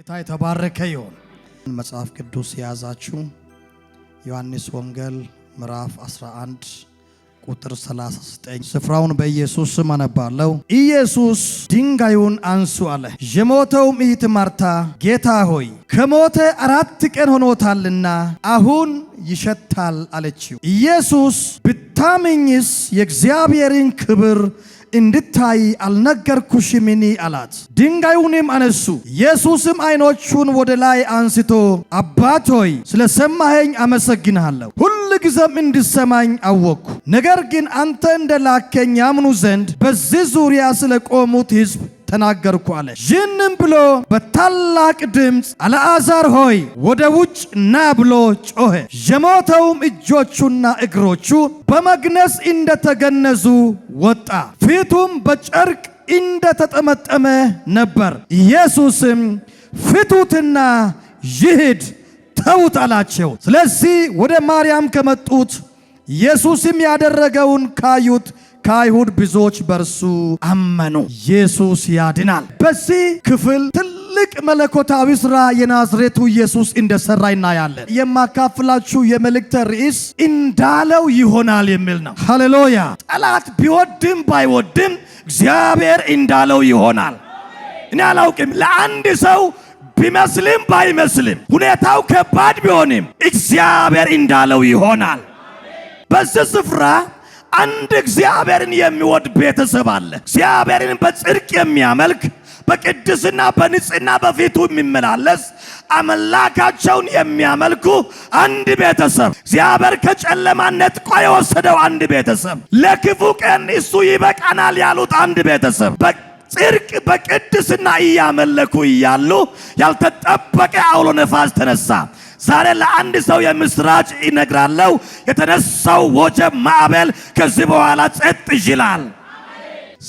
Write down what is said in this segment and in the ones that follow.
ጌታ የተባረከ ይሁን። መጽሐፍ ቅዱስ የያዛችሁ ዮሐንስ ወንጌል ምዕራፍ 11 ቁጥር 39 ስፍራውን በኢየሱስ ስም አነባለሁ። ኢየሱስ ድንጋዩን አንሱ አለ። የሞተውም እህት ማርታ ጌታ ሆይ ከሞተ 4 ቀን ሆኖታልና አሁን ይሸታል አለችው። ኢየሱስ ብታምኝስ የእግዚአብሔርን ክብር እንድታይ አልነገርኩሽምን አላት። ድንጋዩንም አነሱ። ኢየሱስም ዓይኖቹን ወደ ላይ አንስቶ አባት ሆይ ስለሰማኸኝ አመሰግንሃለሁ፣ ሁል ጊዜም እንድሰማኝ አወቅኩ። ነገር ግን አንተ እንደላከኝ ያምኑ ዘንድ በዚህ ዙሪያ ስለቆሙት ሕዝብ ተናገርኩ አለ። ይህንም ብሎ በታላቅ ድምፅ አልዓዛር ሆይ ወደ ውጭ ና ብሎ ጮኸ። የሞተውም እጆቹና እግሮቹ በመግነዝ እንደተገነዙ ወጣ፣ ፊቱም በጨርቅ እንደተጠመጠመ ነበር። ኢየሱስም ፍቱትና ይሂድ ተዉት አላቸው። ስለዚህ ወደ ማርያም ከመጡት ኢየሱስም ያደረገውን ካዩት ከአይሁድ ብዙዎች በርሱ አመኑ። ኢየሱስ ያድናል። በዚህ ክፍል ትልቅ መለኮታዊ ሥራ የናዝሬቱ ኢየሱስ እንደሰራ እናያለን። የማካፍላችሁ የመልእክት ርዕስ እንዳለው ይሆናል የሚል ነው። ሃሌሉያ! ጠላት ቢወድም ባይወድም እግዚአብሔር እንዳለው ይሆናል። እኔ አላውቅም፣ ለአንድ ሰው ቢመስልም ባይመስልም ሁኔታው ከባድ ቢሆንም እግዚአብሔር እንዳለው ይሆናል። በዚህ ስፍራ አንድ እግዚአብሔርን የሚወድ ቤተሰብ አለ። እግዚአብሔርን በጽድቅ የሚያመልክ በቅድስና በንጽህና በፊቱ የሚመላለስ አምላካቸውን የሚያመልኩ አንድ ቤተሰብ፣ እግዚአብሔር ከጨለማ ነጥቆ የወሰደው አንድ ቤተሰብ፣ ለክፉ ቀን እሱ ይበቃናል ያሉት አንድ ቤተሰብ በጽድቅ በቅድስና እያመለኩ እያሉ ያልተጠበቀ አውሎ ነፋስ ተነሳ። ዛሬ ለአንድ ሰው የምስራች ይነግራለሁ። የተነሳው ወጀብ ማዕበል ከዚህ በኋላ ጸጥ ይላል።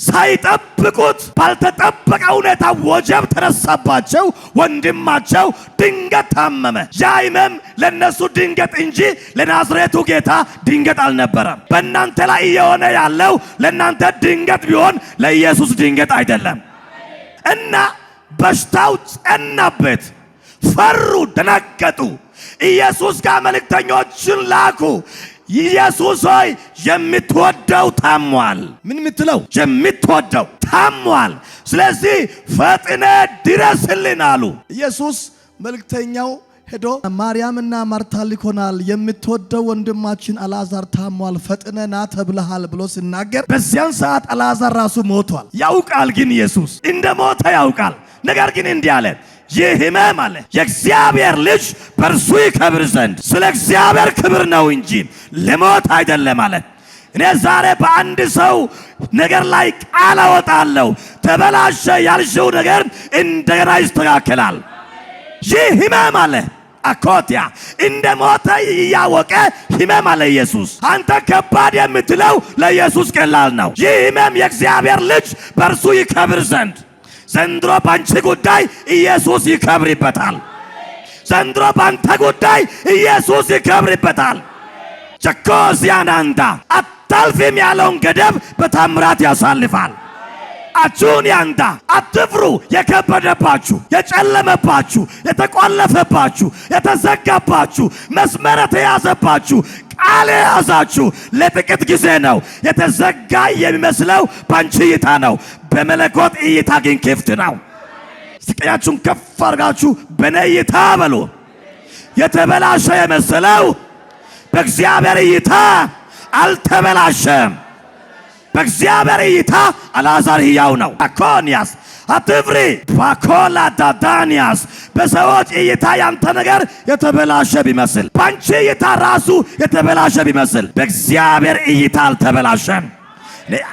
ሳይጠብቁት ባልተጠበቀ ሁኔታ ወጀብ ተነሳባቸው። ወንድማቸው ድንገት ታመመ። ያ ሕመም ለነሱ ድንገት እንጂ ለናዝሬቱ ጌታ ድንገት አልነበረም። በእናንተ ላይ እየሆነ ያለው ለእናንተ ድንገት ቢሆን ለኢየሱስ ድንገት አይደለም። እና በሽታው ጸናበት። ፈሩ፣ ደነገጡ። ኢየሱስ ጋር መልእክተኞችን ላኩ። ኢየሱስ ሆይ የምትወደው ታሟል። ምን ምትለው? የምትወደው ታሟል፣ ስለዚህ ፈጥነ ድረስልን አሉ። ኢየሱስ መልእክተኛው ሄዶ ማርያምና ማርታ ልኮናል፣ የምትወደው ወንድማችን አልዓዛር ታሟል፣ ፈጥነ ና ተብለሃል ብሎ ሲናገር በዚያን ሰዓት አልዓዛር ራሱ ሞቷል። ያውቃል፣ ግን ኢየሱስ እንደ ሞተ ያውቃል። ነገር ግን እንዲህ አለ፣ ይህ ሕመም አለ የእግዚአብሔር ልጅ በእርሱ ይከብር ዘንድ ስለ እግዚአብሔር ክብር ነው እንጂ ለሞት አይደለም አለ። እኔ ዛሬ በአንድ ሰው ነገር ላይ ቃል አወጣለሁ። ተበላሸ ያልሽው ነገር እንደገና ይስተካከላል። ይህ ሕመም አለ አኮቲያ እንደ ሞተ እያወቀ ሕመም አለ ኢየሱስ። አንተ ከባድ የምትለው ለኢየሱስ ቀላል ነው። ይህ ሕመም የእግዚአብሔር ልጅ በእርሱ ይከብር ዘንድ ዘንድሮ ባንቺ ጉዳይ ኢየሱስ ይከብርበታል። ዘንድሮ ባንተ ጉዳይ ኢየሱስ ይከብርበታል። ቸኮዚያናንዳ አታልፊም ያለውን ገደብ በታምራት ያሳልፋል። አቹን ያንዳ አትፍሩ። የከበደባችሁ፣ የጨለመባችሁ፣ የተቆለፈባችሁ፣ የተዘጋባችሁ፣ መስመር የተያዘባችሁ፣ ቃል የያዛችሁ ለጥቂት ጊዜ ነው። የተዘጋ የሚመስለው ባንቺ እይታ ነው፣ በመለኮት እይታ ግን ክፍት ነው። ስቀያችሁን ከፍ አድርጋችሁ በኔ እይታ በሉ። የተበላሸ የመሰለው በእግዚአብሔር እይታ አልተበላሸም። በእግዚአብሔር እይታ አልዓዛር ሕያው ነው። አኮንያስ አትፍሪ ባኮላ ዳዳንያስ። በሰዎች እይታ ያንተ ነገር የተበላሸ ቢመስል፣ ባንቺ እይታ ራሱ የተበላሸ ቢመስል፣ በእግዚአብሔር እይታ አልተበላሸም።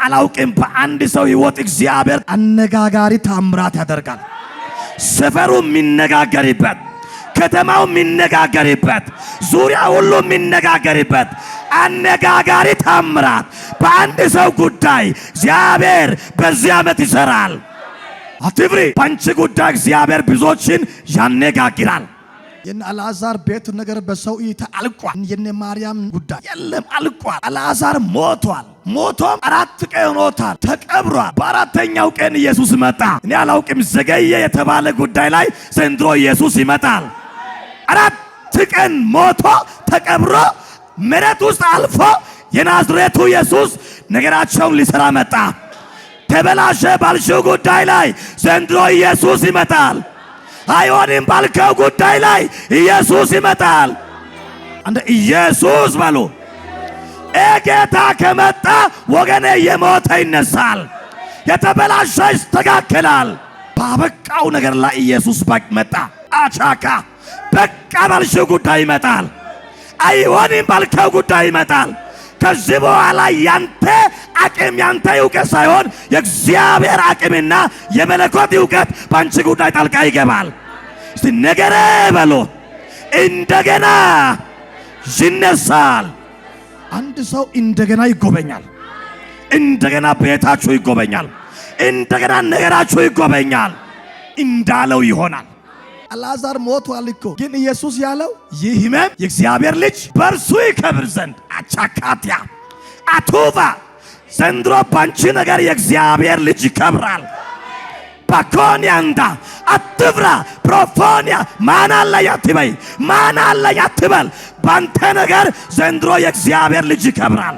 አላውቅም፣ በአንድ ሰው ሕይወት እግዚአብሔር አነጋጋሪ ታምራት ያደርጋል። ሰፈሩ የሚነጋገርበት፣ ከተማው የሚነጋገርበት፣ ዙሪያ ሁሉ የሚነጋገርበት አነጋጋሪ ታምራት በአንድ ሰው ጉዳይ እግዚአብሔር በዚህ ዓመት ይሰራል። አትፍሪ። ባንቺ ጉዳይ እግዚአብሔር ብዙዎችን ያነጋግራል። የነ አልዓዛር ቤት ነገር በሰው እይታ አልቋል። የነ ማርያም ጉዳይ የለም አልቋል። አልዓዛር ሞቷል። ሞቶም 4 ቀን ሆኖታል፣ ተቀብሯል። በአራተኛው ቀን ኢየሱስ መጣ። እኔ አላውቅም ዘገየ የተባለ ጉዳይ ላይ ዘንድሮ ኢየሱስ ይመጣል። 4 ቀን ሞቶ ተቀብሮ መሬት ውስጥ አልፎ የናዝሬቱ ኢየሱስ ነገራቸውን ሊሰራ መጣ። ተበላሸ ባልሽው ጉዳይ ላይ ዘንድሮ ኢየሱስ ይመጣል። አይሆንም ባልከው ጉዳይ ላይ ኢየሱስ ይመጣል። አንተ ኢየሱስ በሉ። ጌታ ከመጣ ወገኔ የሞተ ይነሳል፣ የተበላሸ ይስተካከላል። ባበቃው ነገር ላይ ኢየሱስ መጣ። አቻካ በቃ ባልሽው ጉዳይ ይመጣል። አይሆንም ባልከው ጉዳይ ይመጣል። ከዚህ በኋላ ያንተ አቅም ያንተ እውቀት ሳይሆን የእግዚአብሔር አቅምና የመለኮት እውቀት ባንቺ ጉዳይ ጣልቃ ይገባል። እስቲ ነገረ በሎ እንደገና ይነሳል። አንድ ሰው እንደገና ይጎበኛል። እንደገና ቤታችሁ ይጎበኛል። እንደገና ነገራችሁ ይጎበኛል። እንዳለው ይሆናል። አልዓዛር ሞቷል እኮ ግን ኢየሱስ ያለው ይህ ሕመም የእግዚአብሔር ልጅ በእርሱ ይከብር ዘንድ አቻካትያ አቱባ ዘንድሮ ባንቺ ነገር የእግዚአብሔር ልጅ ይከብራል። ባኮንያንዳ አትፍራ ፕሮፎንያ ማን አለ ያትበይ ማን አለ ያትበል። ባንተ ነገር ዘንድሮ የእግዚአብሔር ልጅ ይከብራል።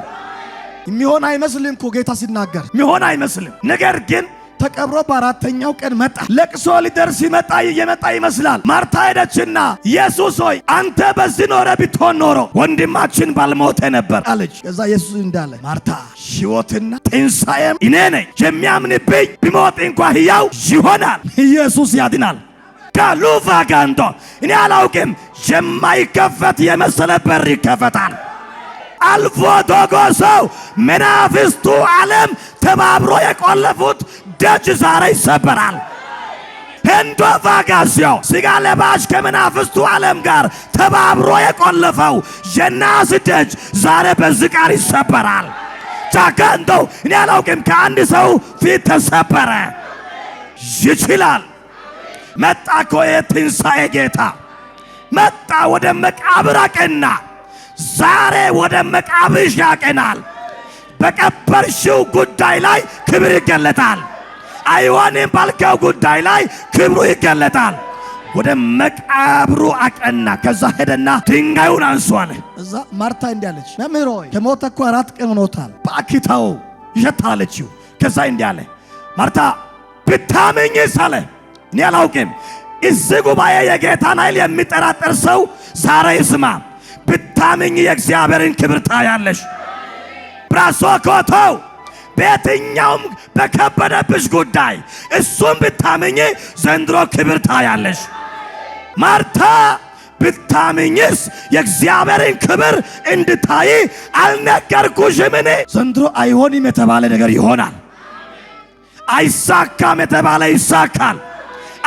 የሚሆን አይመስልም እኮ ጌታ ሲናገር የሚሆን አይመስልም። ነገር ግን ተቀብሮ በአራተኛው ቀን መጣ። ለቅሶ ሊደርስ እየመጣ ይመስላል። ማርታ ሄደችና ኢየሱስ ሆይ አንተ በዚህ ኖረ ብትሆን ኖሮ ወንድማችን ባልሞተ ነበር አለች። ከዛ ኢየሱስ እንዳለ ማርታ ሕይወትና ትንሣኤም እኔ ነኝ፣ የሚያምንብኝ ቢሞት እንኳ ሕያው ይሆናል። ኢየሱስ ያድናል። ካሉፋ ጋንዶ እኔ አላውቅም፣ የማይከፈት የመሰለ በር ይከፈታል። አልፎ ዶጎሰው መናፍስቱ ዓለም ተባብሮ የቆለፉት ደጅ ዛሬ ይሰበራል። ሄንዶ ቫጋሲዮ ስጋ ለባሽ ከመናፍስቱ ዓለም ጋር ተባብሮ የቆለፈው የናስ ደጅ ዛሬ በዚህ ቃል ይሰበራል። ቻካንዶ እኔ አላውቅም፣ ከአንድ ሰው ፊት ተሰበረ። ይችላል። መጣ እኮ የትንሣኤ ጌታ መጣ። ወደ መቃብር አቀና። ዛሬ ወደ መቃብርሽ ያቀናል። በቀበርሽው ጉዳይ ላይ ክብር ይገለጣል። አይሆንም ባልከው ጉዳይ ላይ ክብሩ ይገለጣል። ወደ መቃብሩ አቀና። ከዛ ሄደና ድንጋዩን አንሷል። እዛ ማርታ እንዲያለች መምህር ሆይ ከሞተ እኮ 4 ቀን ሆኖታል፣ በአኪታው ይሸታለችው። ከዛ እንዲያለ ማርታ ብታምኝስ አለ። እኔ አላውቅም። እዚህ ጉባኤ የጌታን ኃይል የሚጠራጠር ሰው ዛሬ ይስማ። ብታምኝ የእግዚአብሔርን ክብር ታያለሽ። ብራሶ ኮተው በየትኛውም በከበደብሽ ጉዳይ እሱም ብታምኝ ዘንድሮ ክብር ታያለሽ። ማርታ ብታምኝስ የእግዚአብሔርን ክብር እንድታይ አልነገርኩሽምን? ዘንድሮ አይሆንም የተባለ ነገር ይሆናል። አይሳካም የተባለ ይሳካል።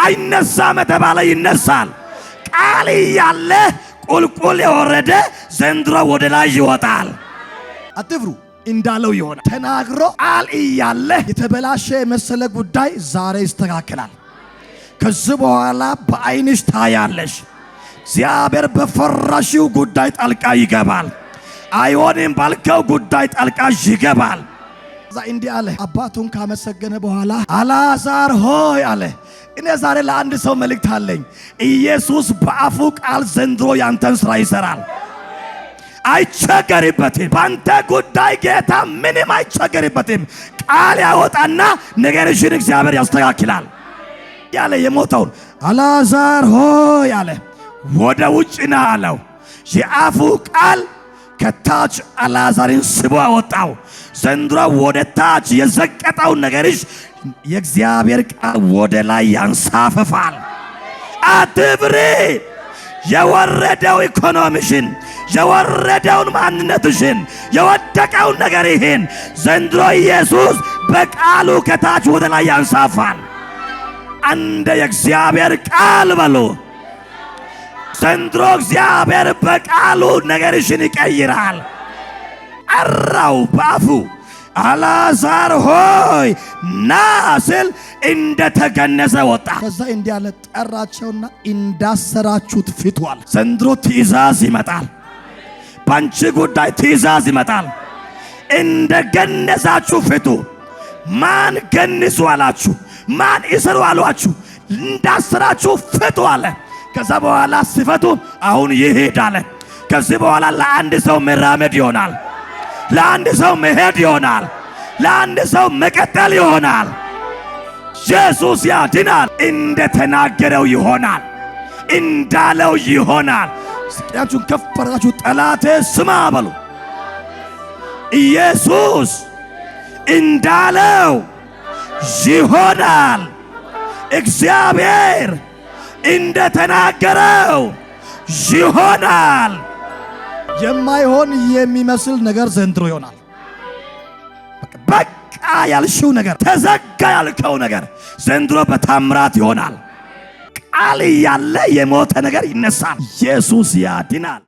አይነሳም የተባለ ይነሳል። ቃል ያለ ቁልቁል የወረደ ዘንድሮ ወደ ላይ ይወጣል። አትፍሩ እንዳለው ይሆናል። ተናግሮ ቃል እያለ የተበላሸ የመሰለ ጉዳይ ዛሬ ይስተካከላል። ከዚህ በኋላ በዓይንሽ ታያለሽ። እግዚአብሔር በፈራሽው ጉዳይ ጣልቃ ይገባል። አይሆንም ባልከው ጉዳይ ጣልቃ ይገባል። ዛ እንዲህ አለ። አባቱን ካመሰገነ በኋላ አልዓዛር ሆይ አለ። እኔ ዛሬ ለአንድ ሰው መልእክት አለኝ። ኢየሱስ በአፉ ቃል ዘንድሮ ያንተን ሥራ ይሰራል። አይቸገርበትም። ባንተ ጉዳይ ጌታ ምንም አይቸገርበትም። ቃል ያወጣና ነገርሽን እግዚአብሔር ያስተካክላል። ያለ የሞተውን አልዓዛር ሆይ አለ ወደ ውጭ ና አለው። የአፉ ቃል ከታች አልዓዛርን ስቦ አወጣው። ዘንድሮ ወደ ታች የዘቀጠው ነገርሽ የእግዚአብሔር ቃል ወደ ላይ ያንሳፈፋል። አትፍሪ። የወረደው ኢኮኖሚሽን፣ የወረደውን ማንነትሽን፣ የወደቀውን ነገር ይሄን ዘንድሮ ኢየሱስ በቃሉ ከታች ወደ ላይ ያንሳፋል። አንደ የእግዚአብሔር ቃል በሉ። ዘንድሮ እግዚአብሔር በቃሉ ነገርሽን ይቀይራል። አራው በአፉ አልዓዛር ሆይ ና ስል እንደተገነዘ ወጣ። ከዛ እንዲህ አለ፣ ጠራቸውና እንዳሰራችሁት ፍቱ አለ። ዘንድሮ ትእዛዝ ይመጣል። ባንቺ ጉዳይ ትእዛዝ ይመጣል። እንደገነዛችሁ ፍቱ። ማን ገንዙ አላችሁ? ማን ይስሩ አሏችሁ? እንዳሰራችሁ ፍቱ አለ። ከዛ በኋላ ሲፈቱ አሁን ይሄድ አለ። ከዚህ በኋላ ለአንድ ሰው መራመድ ይሆናል። ለአንድ ሰው መሄድ ይሆናል። ለአንድ ሰው መቀጠል ይሆናል። ኢየሱስ ያድናል። እንደተናገረው ይሆናል። እንዳለው ይሆናል። ስቂያችሁን ከፍ አድርጋችሁ ጠላቴ ስማ በሉ። ኢየሱስ እንዳለው ይሆናል። እግዚአብሔር እንደተናገረው ይሆናል። የማይሆን የሚመስል ነገር ዘንድሮ ይሆናል። በቃ ያልሽው ነገር፣ ተዘጋ ያልከው ነገር ዘንድሮ በታምራት ይሆናል። ቃል ያለ የሞተ ነገር ይነሳል። ኢየሱስ ያድናል።